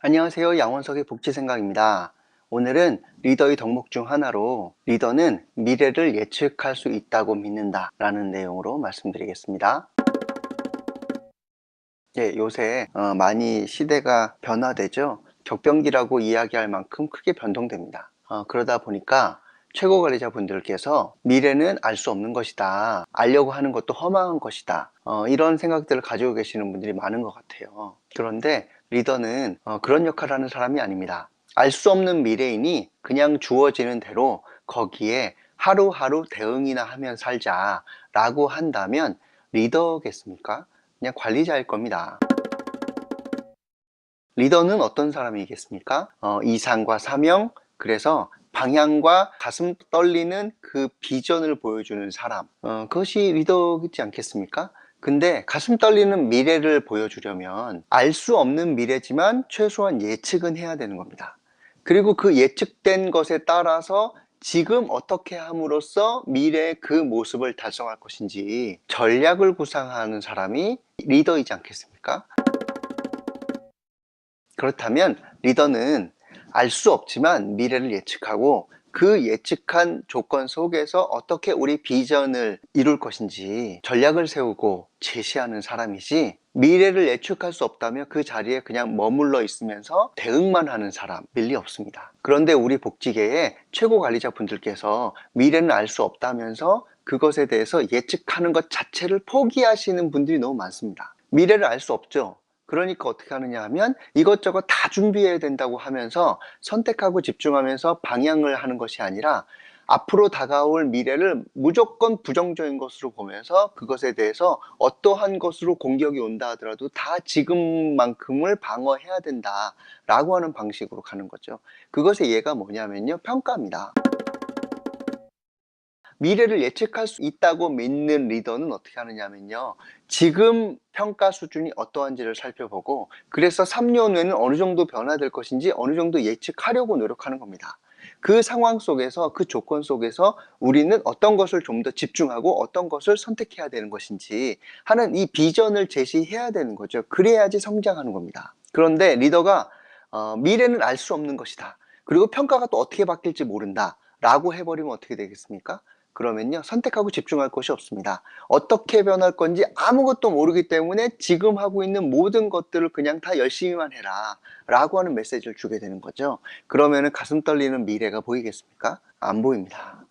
안녕하세요. 양원석의 복지생각입니다. 오늘은 리더의 덕목 중 하나로 리더는 미래를 예측할 수 있다고 믿는다 라는 내용으로 말씀드리겠습니다. 요새 많이 시대가 변화되죠. 격변기라고 이야기할 만큼 크게 변동됩니다. 그러다 보니까 최고관리자분들께서 미래는 알 수 없는 것이다, 알려고 하는 것도 허망한 것이다, 이런 생각들을 가지고 계시는 분들이 많은 것 같아요. 그런데 리더는 그런 역할을 하는 사람이 아닙니다. 알 수 없는 미래이니 그냥 주어지는 대로 거기에 하루하루 대응이나 하면 살자 라고 한다면 리더겠습니까? 그냥 관리자일 겁니다. 리더는 어떤 사람이겠습니까? 이상과 사명, 그래서 방향과 가슴 떨리는 그 비전을 보여주는 사람, 그것이 리더이지 않겠습니까? 근데 가슴 떨리는 미래를 보여주려면 알 수 없는 미래지만 최소한 예측은 해야 되는 겁니다. 그리고 그 예측된 것에 따라서 지금 어떻게 함으로써 미래의 그 모습을 달성할 것인지 전략을 구상하는 사람이 리더이지 않겠습니까? 그렇다면 리더는 알 수 없지만 미래를 예측하고 그 예측한 조건 속에서 어떻게 우리 비전을 이룰 것인지 전략을 세우고 제시하는 사람이지, 미래를 예측할 수 없다면 그 자리에 그냥 머물러 있으면서 대응만 하는 사람 밀리 없습니다. 그런데 우리 복지계의 최고 관리자 분들께서 미래는 알 수 없다면서 그것에 대해서 예측하는 것 자체를 포기하시는 분들이 너무 많습니다. 미래를 알 수 없죠. 그러니까 어떻게 하느냐 하면 이것저것 다 준비해야 된다고 하면서 선택하고 집중하면서 방향을 하는 것이 아니라 앞으로 다가올 미래를 무조건 부정적인 것으로 보면서 그것에 대해서 어떠한 것으로 공격이 온다 하더라도 다 지금만큼을 방어해야 된다라고 하는 방식으로 가는 거죠. 그것의 예가 뭐냐면요, 평가입니다. 미래를 예측할 수 있다고 믿는 리더는 어떻게 하느냐면요, 지금 평가 수준이 어떠한지를 살펴보고 그래서 3년 후에는 어느 정도 변화될 것인지 어느 정도 예측하려고 노력하는 겁니다. 그 상황 속에서, 그 조건 속에서 우리는 어떤 것을 좀 더 집중하고 어떤 것을 선택해야 되는 것인지 하는 이 비전을 제시해야 되는 거죠. 그래야지 성장하는 겁니다. 그런데 리더가 미래는 알 수 없는 것이다, 그리고 평가가 또 어떻게 바뀔지 모른다 라고 해버리면 어떻게 되겠습니까? 그러면요, 선택하고 집중할 것이 없습니다. 어떻게 변할 건지 아무것도 모르기 때문에 지금 하고 있는 모든 것들을 그냥 다 열심히만 해라 라고 하는 메시지를 주게 되는 거죠. 그러면은 가슴 떨리는 미래가 보이겠습니까? 안 보입니다.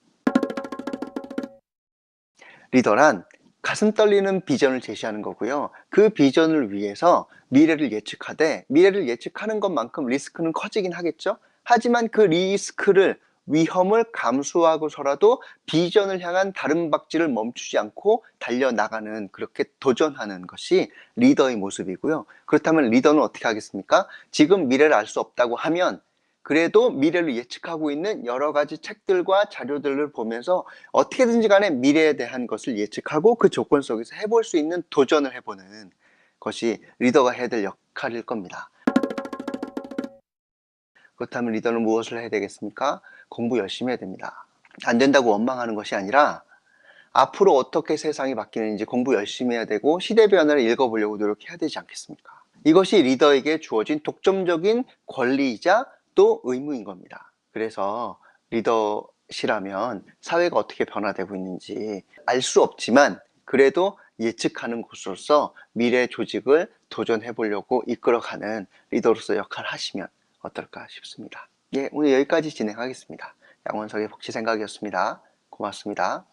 리더란 가슴 떨리는 비전을 제시하는 거고요. 그 비전을 위해서 미래를 예측하되, 미래를 예측하는 것만큼 리스크는 커지긴 하겠죠. 하지만 그 리스크를, 위험을 감수하고서라도 비전을 향한 다름박질을 멈추지 않고 달려나가는, 그렇게 도전하는 것이 리더의 모습이고요. 그렇다면 리더는 어떻게 하겠습니까? 지금 미래를 알 수 없다고 하면 그래도 미래를 예측하고 있는 여러 가지 책들과 자료들을 보면서 어떻게든지 간에 미래에 대한 것을 예측하고 그 조건 속에서 해볼 수 있는 도전을 해보는 것이 리더가 해야 될 역할일 겁니다. 그렇다면 리더는 무엇을 해야 되겠습니까? 공부 열심히 해야 됩니다. 안 된다고 원망하는 것이 아니라 앞으로 어떻게 세상이 바뀌는지 공부 열심히 해야 되고 시대 변화를 읽어보려고 노력해야 되지 않겠습니까? 이것이 리더에게 주어진 독점적인 권리이자 또 의무인 겁니다. 그래서 리더시라면 사회가 어떻게 변화되고 있는지 알 수 없지만 그래도 예측하는 곳으로서 미래 조직을 도전해 보려고 이끌어가는 리더로서 역할을 하시면 어떨까 싶습니다. 오늘 여기까지 진행하겠습니다. 양원석의 복지생각이었습니다. 고맙습니다.